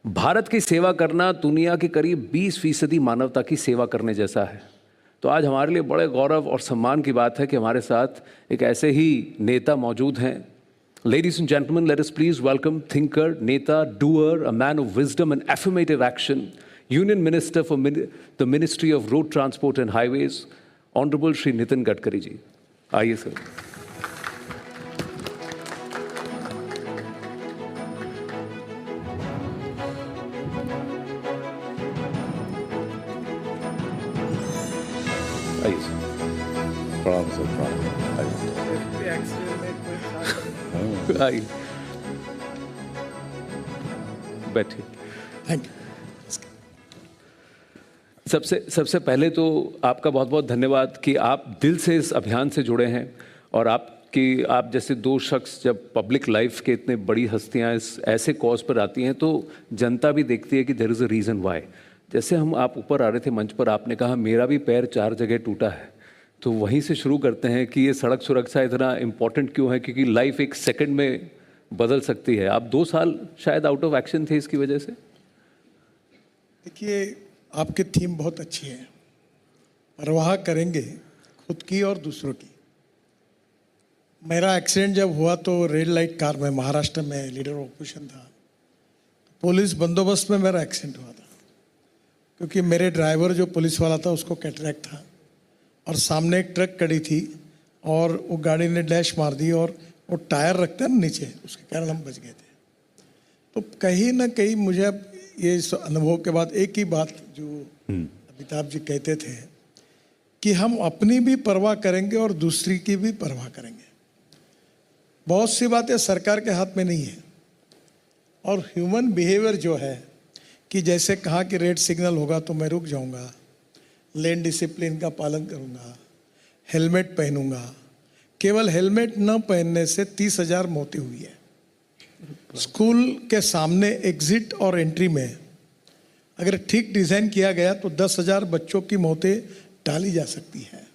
भारत की सेवा करना दुनिया के करीब 20% मानवता की सेवा करने जैसा है। तो आज हमारे लिए बड़े गौरव और सम्मान की बात है कि हमारे साथ एक ऐसे ही नेता मौजूद हैं। Ladies and gentlemen, let us please welcome thinker, neta, doer, a man of wisdom and affirmative action, Union Minister for the Ministry of Road Transport and Highways, Honorable Shri Nitin Gadkari ji. आइए sir. आइए sir. प्रणाम sir, प्रणाम। आइए, बैठिए। Thank you. सबसे पहले तो आपका बहुत बहुत धन्यवाद कि आप दिल से इस अभियान से जुड़े हैं और आप जैसे दो शख्स जब पब्लिक लाइफ के इतने बड़ी हस्तियां इस ऐसे कॉज पर आती हैं तो जनता भी देखती है कि there is a reason why. जैसे हम आप ऊपर आ रहे थे मंच पर, आपने कहा मेरा भी पैर 4 जगह टूटा है, तो वहीं से शुरू करते हैं कि ये सड़क सुरक्षा इतना इम्पोर्टेंट क्यों है, क्योंकि लाइफ एक सेकंड में बदल सकती है। आप 2 साल शायद आउट ऑफ एक्शन थे इसकी वजह से। देखिए, आपकी थीम बहुत अच्छी है, परवाह करेंगे खुद की और दूसरों की। मेरा एक्सीडेंट जब हुआ तो रेड लाइट कार में महाराष्ट्र में लीडर ऑपोजिशन था, पुलिस बंदोबस्त में मेरा एक्सीडेंट हुआ था, क्योंकि मेरे ड्राइवर जो पुलिस वाला था उसको कैटरैक्ट था और सामने एक ट्रक खड़ी थी और वो गाड़ी ने डैश मार दी और वो टायर रखते हैं ना नीचे, उसके कारण हम बच गए थे। तो कहीं ना कहीं मुझे अब ये इस अनुभव के बाद एक ही बात जो अमिताभ जी कहते थे कि हम अपनी भी परवाह करेंगे और दूसरी की भी परवाह करेंगे। बहुत सी बातें सरकार के हाथ में नहीं है और ह्यूमन बिहेवियर जो है कि जैसे कहा कि रेड सिग्नल होगा तो मैं रुक जाऊंगा, लेन डिसिप्लिन का पालन करूंगा, हेलमेट पहनूंगा। केवल हेलमेट न पहनने से 30,000 मौतें हुई है। स्कूल के सामने एग्जिट और एंट्री में अगर ठीक डिज़ाइन किया गया तो 10,000 बच्चों की मौतें टाली जा सकती है।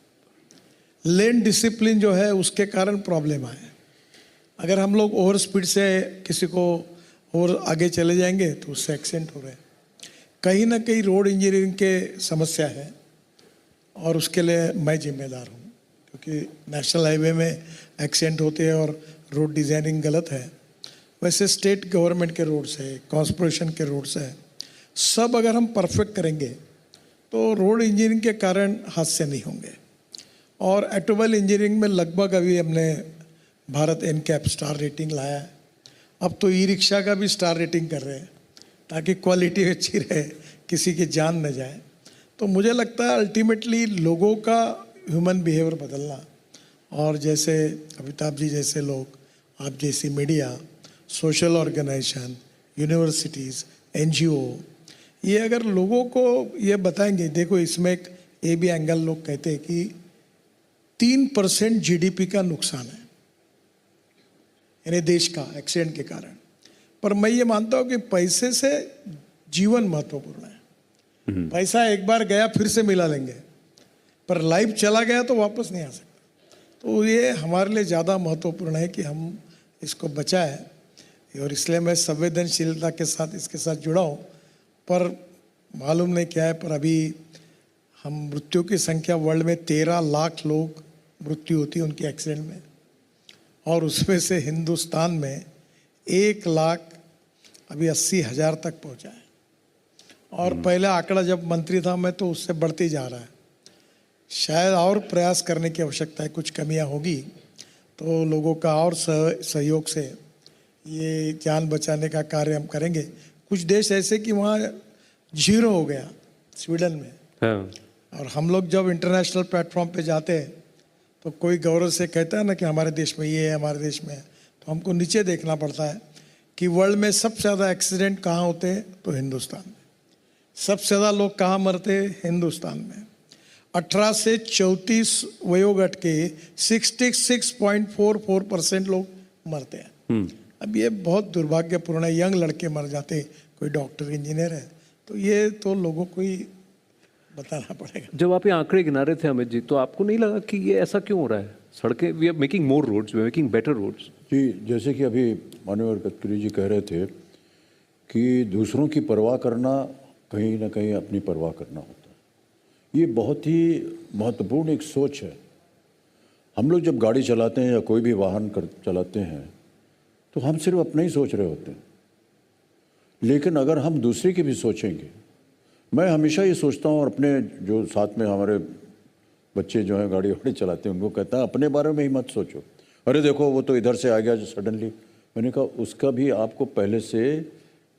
लेन डिसिप्लिन जो है उसके कारण प्रॉब्लम आए। अगर हम लोग ओवर स्पीड से किसी को और आगे चले जाएंगे तो उससे एक्सीडेंट हो रहे हैं। कहीं ना कहीं रोड इंजीनियरिंग के समस्या है और उसके लिए मैं जिम्मेदार हूँ, क्योंकि नेशनल हाईवे में एक्सीडेंट होते हैं और रोड डिज़ाइनिंग गलत है। वैसे स्टेट गवर्नमेंट के रोड्स है, कॉर्पोरेशन के रोड्स है, सब अगर हम परफेक्ट करेंगे तो रोड इंजीनियरिंग के कारण हादसे नहीं होंगे। और ऑटोमोबाइल इंजीनियरिंग में लगभग अभी हमने भारत एनकैप स्टार रेटिंग लाया है। अब तो ई रिक्शा का भी स्टार रेटिंग कर रहे हैं ताकि क्वालिटी अच्छी रहे, किसी की जान न जाए। तो मुझे लगता है अल्टीमेटली लोगों का ह्यूमन बिहेवियर बदलना, और जैसे अमिताभ जी जैसे लोग, आप जैसी media, social organisation, universities, NGO, ये अगर लोगों को ये बताएंगे। देखो, इसमें एक ये भी एंगल लोग कहते हैं कि 3% GDP का नुकसान है यानी देश का एक्सीडेंट के कारण। पर मैं ये मानता हूँ कि पैसे से जीवन महत्वपूर्ण है। पैसा एक बार गया फिर से मिला लेंगे, पर लाइफ चला गया तो वापस नहीं आ सकता। तो ये हमारे लिए ज़्यादा महत्वपूर्ण है कि हम इसको बचाएं, और इसलिए मैं संवेदनशीलता के साथ इसके साथ जुड़ा हूँ। पर मालूम नहीं क्या है, पर अभी हम मृत्यु की संख्या वर्ल्ड में 13 लाख लोग मृत्यु होती है उनके एक्सीडेंट में, और उसमें से हिंदुस्तान में 1,80,000 तक पहुँचा है। और पहले आंकड़ा जब मंत्री था मैं तो उससे बढ़ते जा रहा है। शायद और प्रयास करने की आवश्यकता है, कुछ कमियां होगी तो लोगों का और सहयोग से ये जान बचाने का कार्य हम करेंगे। कुछ देश ऐसे कि वहाँ 0 हो गया, स्वीडन में। हाँ। और हम लोग जब इंटरनेशनल प्लेटफॉर्म पे जाते हैं तो कोई गौरव से कहता है ना कि हमारे देश में ये है, हमारे देश में है, तो हमको नीचे देखना पड़ता है कि वर्ल्ड में सबसे ज़्यादा एक्सीडेंट कहाँ होते हैं तो हिंदुस्तान में। सबसे ज़्यादा लोग कहाँ मरते हैं? हिंदुस्तान में। 18 से 34 वयोगट के 66.44% लोग मरते हैं। अब ये बहुत दुर्भाग्यपूर्ण है। यंग लड़के मर जाते, कोई डॉक्टर इंजीनियर है, तो ये तो लोगों को ही बताना पड़ेगा। जब आप ये आंकड़े गिना रहे थे अमित जी, तो आपको नहीं लगा कि ये ऐसा क्यों हो रहा है? सड़कें, we are making more roads, we are making better roads. जी, जैसे कि अभी माननीय गडकरी जी कह रहे थे कि दूसरों की परवाह करना कहीं ना कहीं अपनी परवाह करना होता है। ये बहुत ही महत्वपूर्ण एक सोच है। हम लोग जब गाड़ी चलाते हैं या कोई भी वाहन चलाते हैं तो हम सिर्फ अपना ही सोच रहे होते हैं, लेकिन अगर हम दूसरे की भी सोचेंगे, मैं हमेशा ये सोचता हूँ और अपने जो साथ में हमारे बच्चे जो हैं गाड़ी वाड़ी चलाते हैं उनको कहता है अपने बारे में ही मत सोचो, अरे देखो वो तो इधर से आ गया जो सडनली। मैंने कहा उसका भी आपको पहले से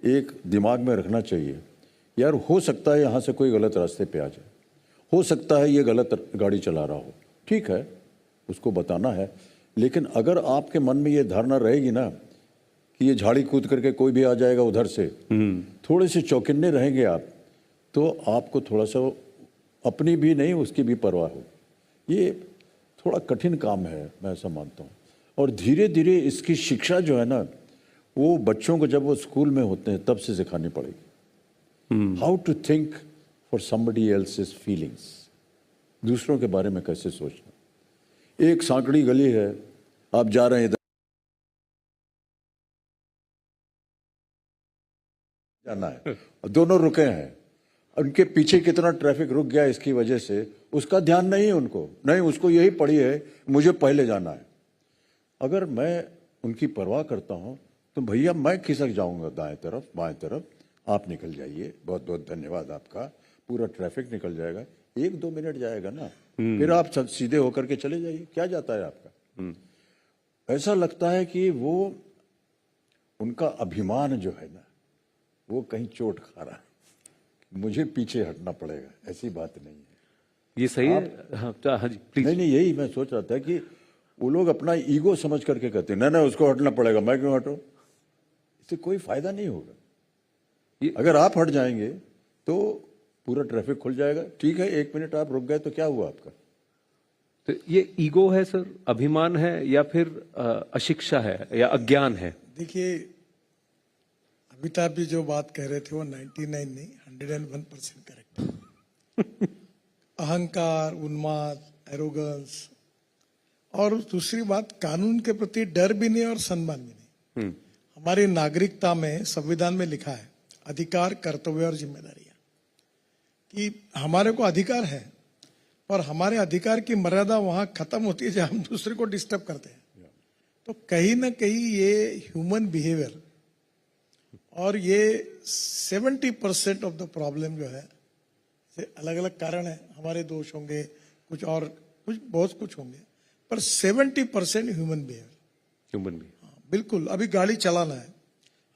एक दिमाग में रखना चाहिए, यार हो सकता है यहाँ से कोई गलत रास्ते पे आ जाए, हो सकता है ये गलत गाड़ी चला रहा हो, ठीक है उसको बताना है। लेकिन अगर आपके मन में ये धारणा रहेगी ना कि ये झाड़ी कूद करके कोई भी आ जाएगा उधर से, थोड़े से चौकन्ने रहेंगे आप, तो आपको थोड़ा सा अपनी भी नहीं उसकी भी परवाह हो। ये थोड़ा कठिन काम है, मैं ऐसा मानता हूँ। और धीरे धीरे इसकी शिक्षा जो है ना वो बच्चों को जब वो स्कूल में होते हैं तब से सिखानी पड़ेगी। How to think for somebody else's feelings, दूसरों के बारे में कैसे सोचना। एक सांकड़ी गली है, आप जा रहे हैं इधर जाना है और दोनों रुके हैं, उनके पीछे कितना ट्रैफिक रुक गया इसकी वजह से उसका ध्यान नहीं है उनको, नहीं उसको यही पड़ी है मुझे पहले जाना है। अगर मैं उनकी परवाह करता हूं तो भैया मैं खिसक जाऊंगा दाएं तरफ बाएं तरफ, आप निकल जाइए, बहुत बहुत धन्यवाद आपका, पूरा ट्रैफिक निकल जाएगा, 1-2 मिनट जाएगा ना, फिर आप सीधे होकर के चले जाइए, क्या जाता है आपका। ऐसा लगता है कि वो उनका अभिमान जो है ना वो कहीं चोट खा रहा है, मुझे पीछे हटना पड़ेगा, ऐसी बात नहीं है। ये सही है। हाँ हाँ जी प्लीज। नहीं यही मैं सोच रहा था कि वो लोग अपना ईगो समझ करके कहते हैं ना उसको हटना पड़ेगा, मैं क्यों हटूं, इससे कोई फायदा नहीं होगा। अगर आप हट जाएंगे तो पूरा ट्रैफिक खुल जाएगा, ठीक है 1 मिनट आप रुक गए तो क्या हुआ आपका। तो ये ईगो है सर, अभिमान है या फिर अशिक्षा है या अज्ञान है। देखिए अमिताभ जी जो बात कह रहे थे वो 99 नहीं 101% करेक्ट। अहंकार, उन्माद, एरोगेंस, और दूसरी बात कानून के प्रति डर भी नहीं और सम्मान भी नहीं। हमारी नागरिकता में संविधान में लिखा है अधिकार, कर्तव्य और जिम्मेदारियां, कि हमारे को अधिकार है पर हमारे अधिकार की मर्यादा वहां खत्म होती है जब हम दूसरे को डिस्टर्ब करते हैं। तो कहीं ना कहीं ये ह्यूमन बिहेवियर और ये 70% ऑफ द प्रॉब्लम जो है, अलग अलग कारण है, हमारे दोष होंगे कुछ और कुछ बहुत कुछ होंगे, पर 70% ह्यूमन बिहेवियर। ह्यूमन भी बिल्कुल। अभी गाड़ी चलाना है,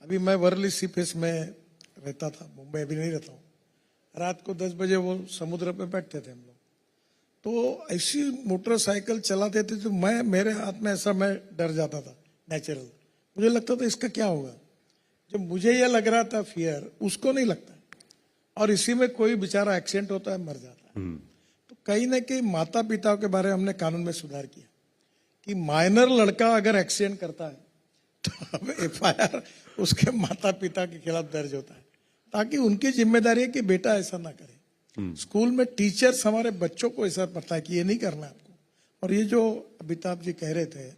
अभी मैं वर्ली सी फेस में रहता था, मुंबई अभी नहीं रहता हूँ, रात को 10 बजे वो समुद्र पे बैठते थे हम लोग, तो ऐसी मोटरसाइकिल चलाते थे तो मैं मेरे हाथ में ऐसा मैं डर जाता था नेचुरल, मुझे लगता था इसका क्या होगा। जब मुझे यह लग रहा था फियर, उसको नहीं लगता, और इसी में कोई बेचारा एक्सीडेंट होता है मर जाता है। तो कहीं ना कहीं माता पिता के बारे में हमने कानून में सुधार किया कि माइनर लड़का अगर एक्सीडेंट करता है तो अब FIR उसके माता पिता के खिलाफ दर्ज होता है, ताकि उनकी जिम्मेदारी है कि बेटा ऐसा ना करे। स्कूल में टीचर्स हमारे बच्चों को ऐसा पता है कि ये नहीं करना है आपको। और ये जो अमिताभ जी कह रहे थे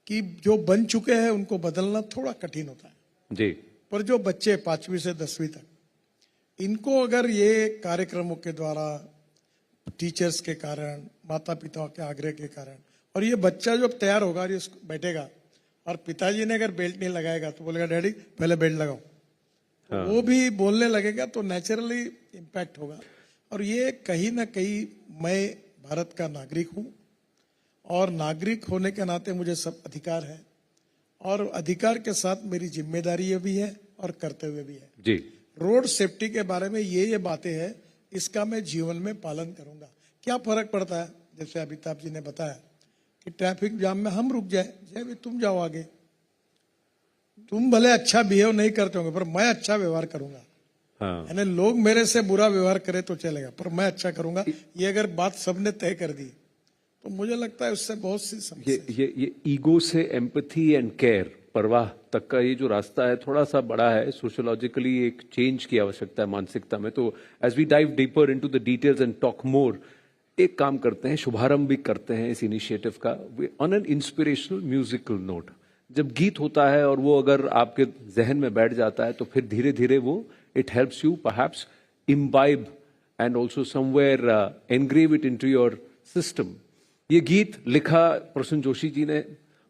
कि जो बन चुके हैं उनको बदलना थोड़ा कठिन होता है जी, पर जो बच्चे 5वीं से 10वीं तक, इनको अगर ये कार्यक्रमों के द्वारा, टीचर्स के कारण, माता पिता के आग्रह के कारण, और ये बच्चा जब तैयार होगा और ये बैठेगा और पिताजी ने अगर बेल्ट नहीं लगाएगा तो बोलेगा डैडी पहले बेल्ट लगाओ, हाँ। वो भी बोलने लगेगा तो नेचुरली इम्पैक्ट होगा। और ये कहीं ना कहीं मैं भारत का नागरिक हूं और नागरिक होने के नाते मुझे सब अधिकार है, और अधिकार के साथ मेरी जिम्मेदारी भी है और कर्तव्य भी है जी। रोड सेफ्टी के बारे में ये बातें हैं, इसका मैं जीवन में पालन करूंगा। क्या फर्क पड़ता है, जैसे अमिताभ जी ने बताया कि ट्रैफिक जाम में हम रुक जाए, जय तुम जाओ आगे, तुम भले अच्छा बिहेव नहीं करते होंगे पर मैं अच्छा व्यवहार करूंगा। हाँ। यानी लोग मेरे से बुरा व्यवहार करे तो चलेगा पर मैं अच्छा करूंगा, ये अगर बात सबने तय कर दी तो मुझे लगता है उससे बहुत सी समस्या। ये ईगो से एम्पैथी एंड केयर, परवाह तक का ये जो रास्ता है थोड़ा सा बड़ा है, सोशियोलॉजिकली एक चेंज की आवश्यकता है मानसिकता में। तो as we dive deeper into the details and talk more, एक काम करते हैं, शुभारंभ भी करते हैं इस इनिशिएटिव का on an inspirational musical note. जब गीत होता है और वो अगर आपके जहन में बैठ जाता है तो फिर धीरे धीरे वो it helps you perhaps imbibe and also somewhere engrave it into your system. ये गीत लिखा प्रसून जोशी जी ने,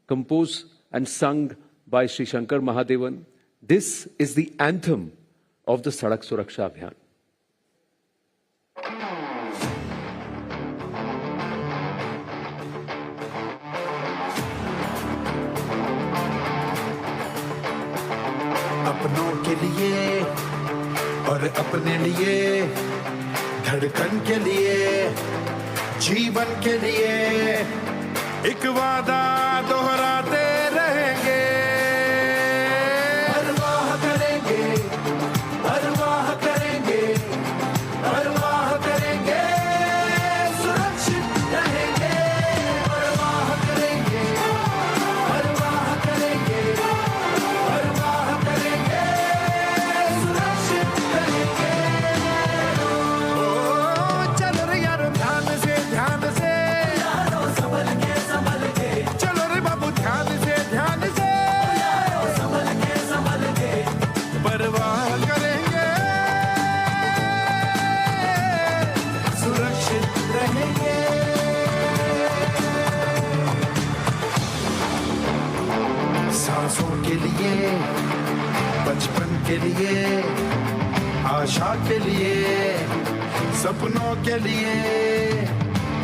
compose and sung by Shri Shankar Mahadevan. This is the anthem of the सड़क सुरक्षा अभियान। अपनों के लिए और अपने लिए, धड़कन के लिए, जीवन के लिए एक वादा दोहराते रहेंगे। परवाह करेंगे, परवाह करेंगे, परवाह करेंगे, सुरक्षित रहेंगे। परवाह करेंगे, परवाह करेंगे, परवाह करेंगे, सुरक्षित रहेंगे। ओ चलो रे यारो ध्यान से, ध्यान से चलो रे बाबू ध्यान से, ध्यान से परवाह करेंगे, सुरक्षित रहेंगे। सांसों के लिए, बचपन के लिए, आशा के लिए, सपनों के लिए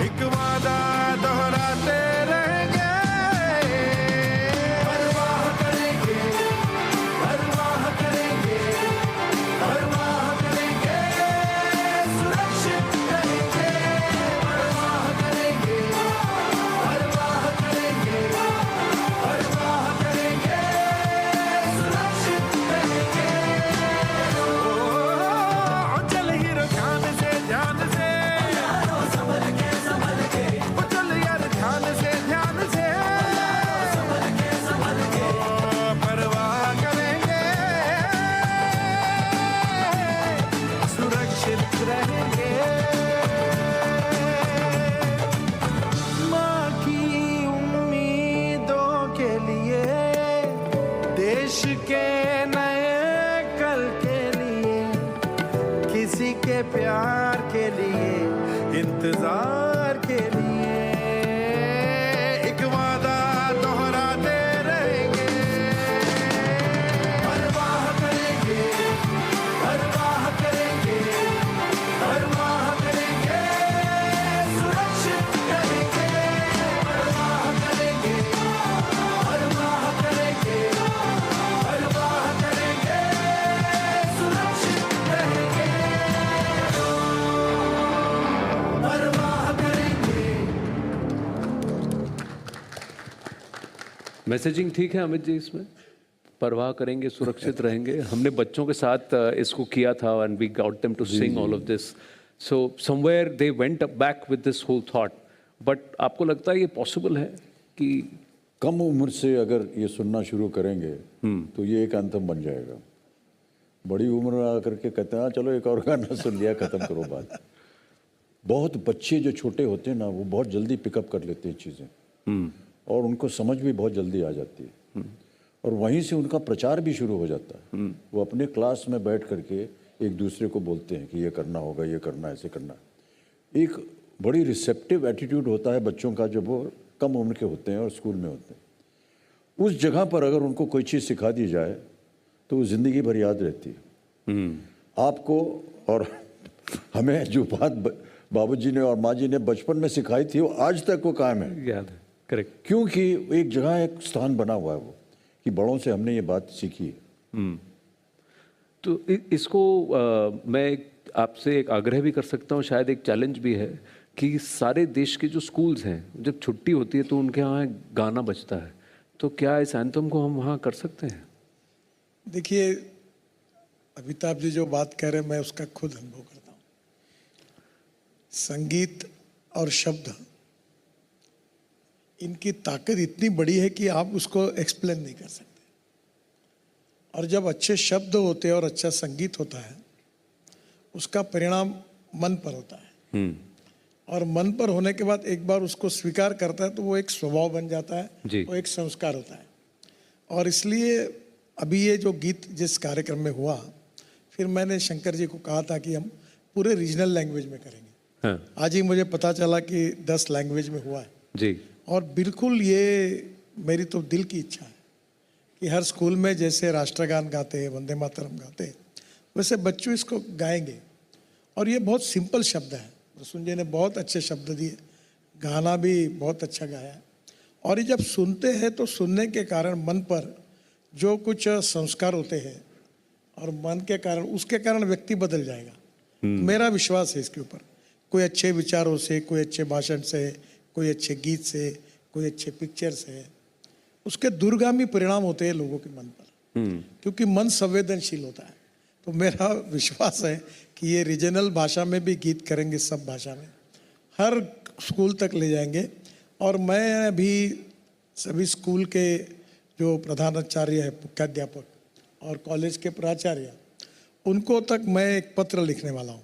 एक वादा दोहराते रहेंगे। परवाह करेंगे, परवाह करेंगे, परवाह करेंगे, सुरक्षित रहेंगे। परवाह करेंगे, परवाह करेंगे, परवाह करेंगे, सुरक्षित रहेंगे। ओ चल हीरो ध्यान से, ध्यान से चल यार ध्यान से, ध्यान से परवाह करेंगे, सुरक्षित रहेंगे। माँ की उम्मीदों के लिए, देश के नए कल के लिए, किसी के प्यार के लिए, इंतजार के लिए एक वादा दोहराते रहेंगे। परवाह करेंगे, परवाह करेंगे, परवाह करेंगे, सुरक्षित रहेंगे। परवाह करेंगे, परवाह करेंगे, परवाह करेंगे, सुरक्षित रहेंगे। परवाह करेंगे। मैसेजिंग ठीक है अमित जी इसमें? परवाह करेंगे, सुरक्षित रहेंगे। हमने बच्चों के साथ इसको किया था and we got them to sing all of this, so somewhere they went back with this whole thought. But आपको लगता है ये पॉसिबल है कि कम उम्र से अगर ये सुनना शुरू करेंगे तो ये एक एंथम बन जाएगा। बड़ी उम्र में आकर के कहते हैं हाँ चलो एक और गाना सुन लिया, ख़त्म करो बात। बहुत बच्चे जो छोटे होते हैं ना वो बहुत जल्दी पिकअप कर लेते हैं चीज़ें और उनको समझ भी बहुत जल्दी आ जाती है और वहीं से उनका प्रचार भी शुरू हो जाता है। वो अपने क्लास में बैठ करके एक दूसरे को बोलते हैं कि ये करना होगा, ये करना है, ऐसे करना है। एक बड़ी रिसेप्टिव एटीट्यूड होता है बच्चों का जब वो कम उम्र के होते हैं और स्कूल में होते हैं। उस जगह पर अगर उनको कोई चीज़ सिखा दी जाए तो वो ज़िंदगी भर याद रहती है आपको। और हमें जो बात बाबूजी ने और माँ जी ने बचपन में सिखाई थी वो आज तक वो कायम है। याद है, करेक्ट। क्योंकि एक जगह एक स्थान बना हुआ है वो कि बड़ों से हमने ये बात सीखी है। तो इसको मैं आपसे एक आग्रह भी कर सकता हूँ, शायद एक चैलेंज भी है कि सारे देश के जो स्कूल्स हैं जब छुट्टी होती है तो उनके यहाँ गाना बजता है, तो क्या इस एंथम को हम वहाँ कर सकते हैं? देखिए अमिताभ जी जो बात कह रहे हैं मैं उसका खुद अनुभव करता हूँ। संगीत और शब्द इनकी ताकत इतनी बड़ी है कि आप उसको एक्सप्लेन नहीं कर सकते। और जब अच्छे शब्द होते हैं और अच्छा संगीत होता है उसका परिणाम मन पर होता है और मन पर होने के बाद एक बार उसको स्वीकार करता है तो वो एक स्वभाव बन जाता है, जी। वो एक संस्कार होता है। और इसलिए अभी ये जो गीत जिस कार्यक्रम में हुआ, फिर मैंने शंकर जी को कहा था कि हम पूरे रीजनल लैंग्वेज में करेंगे। हाँ आज ही मुझे पता चला कि 10 लैंग्वेज में हुआ है। जी और बिल्कुल ये मेरी तो दिल की इच्छा है कि हर स्कूल में जैसे राष्ट्रगान गाते हैं, वंदे मातरम गाते हैं, वैसे बच्चों इसको गाएंगे। और ये बहुत सिंपल शब्द है, संजय ने बहुत अच्छे शब्द दिए, गाना भी बहुत अच्छा गाया। और ये जब सुनते हैं तो सुनने के कारण मन पर जो कुछ संस्कार होते हैं और मन के कारण, उसके कारण व्यक्ति बदल जाएगा। मेरा विश्वास है इसके ऊपर। कोई अच्छे विचारों से, कोई अच्छे भाषण से, कोई अच्छे गीत से, कोई अच्छे पिक्चर से, उसके दूरगामी परिणाम होते हैं लोगों के मन पर, क्योंकि मन संवेदनशील होता है। तो मेरा विश्वास है कि ये रीजनल भाषा में भी गीत करेंगे, सब भाषा में, हर स्कूल तक ले जाएंगे। और मैं अभी सभी स्कूल के जो प्रधानाचार्य है, मुख्याध्यापक और कॉलेज के प्राचार्य, उनको तक मैं एक पत्र लिखने वाला हूँ।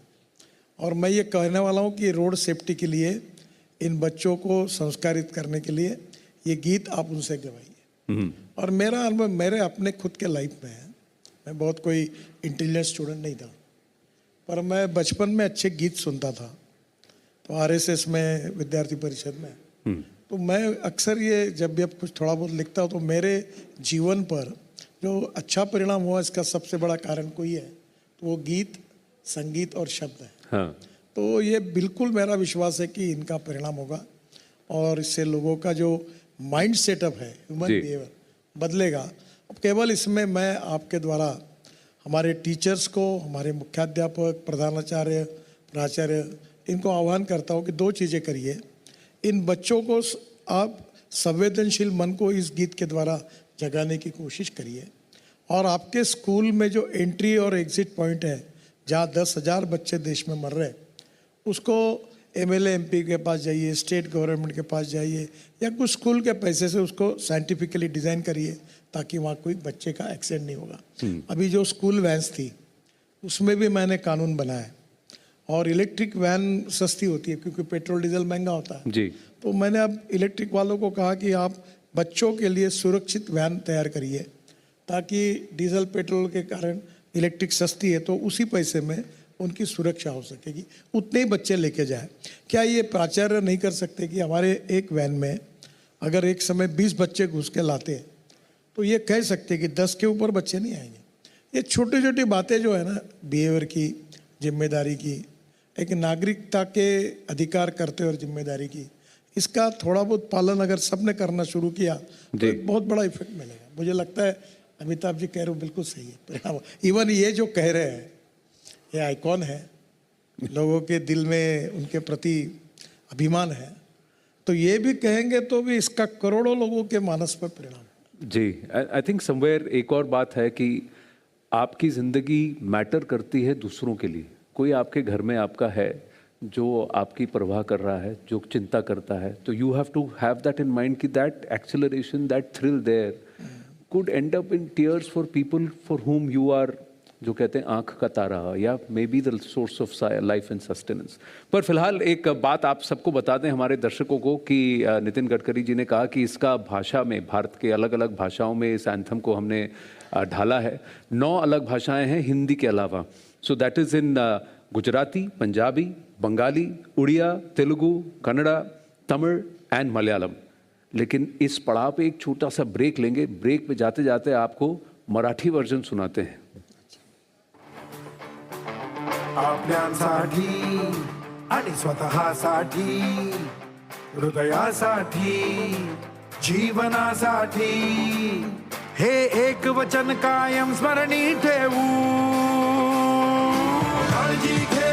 और मैं ये कहने वाला हूँ कि रोड सेफ्टी के लिए, इन बच्चों को संस्कारित करने के लिए ये गीत आप उनसे गवाइए। और मेरा अनुभव मेरे अपने खुद के लाइफ में है। मैं बहुत कोई इंटेलिजेंट स्टूडेंट नहीं था, पर मैं बचपन में अच्छे गीत सुनता था। तो आरएसएस में, विद्यार्थी परिषद में, तो मैं अक्सर ये जब भी अब कुछ थोड़ा बहुत लिखता हूँ तो मेरे जीवन पर जो अच्छा परिणाम हुआ, इसका सबसे बड़ा कारण कोई है तो वो गीत, संगीत और शब्द है। हाँ तो ये बिल्कुल मेरा विश्वास है कि इनका परिणाम होगा और इससे लोगों का जो माइंड सेटअप है, ह्यूमन जी। बिहेवियर बदलेगा। अब केवल इसमें मैं आपके द्वारा हमारे टीचर्स को, हमारे मुख्याध्यापक, प्रधानाचार्य, प्राचार्य, इनको आह्वान करता हूँ कि 2 चीज़ें करिए। इन बच्चों को आप संवेदनशील मन को इस गीत के द्वारा जगाने की कोशिश करिए। और आपके स्कूल में जो एंट्री और एग्जिट पॉइंट है, जहाँ 10,000 बच्चे देश में मर रहे हैं, उसको एमएलए एमपी के पास जाइए, स्टेट गवर्नमेंट के पास जाइए, या कुछ स्कूल के पैसे से उसको साइंटिफिकली डिज़ाइन करिए ताकि वहाँ कोई बच्चे का एक्सीडेंट नहीं होगा। अभी जो स्कूल वैन्स थी उसमें भी मैंने कानून बनाया। और इलेक्ट्रिक वैन सस्ती होती है क्योंकि पेट्रोल डीजल महंगा होता है। जी तो मैंने अब इलेक्ट्रिक वालों को कहा कि आप बच्चों के लिए सुरक्षित वैन तैयार करिए, ताकि डीजल पेट्रोल के कारण इलेक्ट्रिक सस्ती है तो उसी पैसे में उनकी सुरक्षा हो सकेगी, उतने ही बच्चे लेके जाए। क्या ये प्राचार्य नहीं कर सकते कि हमारे एक वैन में अगर एक समय 20 बच्चे घुस के लाते हैं तो ये कह सकते कि 10 के ऊपर बच्चे नहीं आएंगे। ये छोटी छोटी बातें जो है ना, बिहेवियर की, जिम्मेदारी की, एक नागरिकता के अधिकार करते और जिम्मेदारी की, इसका थोड़ा बहुत पालन अगर सबने करना शुरू किया तो एक बहुत बड़ा इफेक्ट मिलेगा। मुझे लगता है अमिताभ जी कह रहे हो बिल्कुल सही है। इवन ये जो कह रहे हैं ये आइकॉन है, लोगों के दिल में उनके प्रति अभिमान है, तो ये भी कहेंगे तो भी इसका करोड़ों लोगों के मानस पर परिणाम है। जी आई थिंक समवेयर एक और बात है कि आपकी ज़िंदगी मैटर करती है दूसरों के लिए। कोई आपके घर में आपका है जो आपकी परवाह कर रहा है, जो चिंता करता है, तो you have to have that in mind कि that acceleration, that thrill there could end up in tears for people for whom you are, जो कहते हैं आंख का तारा, या may be the source of life and sustenance. पर फिलहाल एक बात आप सबको बता दें, हमारे दर्शकों को, कि नितिन गडकरी जी ने कहा कि इसका भाषा में, भारत के अलग अलग भाषाओं में इस एंथम को हमने ढाला है। 9 अलग भाषाएं हैं हिंदी के अलावा। So that is in Gujarati, Punjabi, Bengali, Oriya, Telugu, Kannada, Tamil and Malayalam. लेकिन इस पड़ाव पे एक छोटा सा ब्रेक लेंगे। ब्रेक पे जाते जाते आपको मराठी वर्जन सुनाते हैं। आपल्यासाठी आणि स्वतःसाठी, हृदयासाठी, जीवनासाठी, हे एक वचन कायम स्मरणी ठेवू। काळजी घे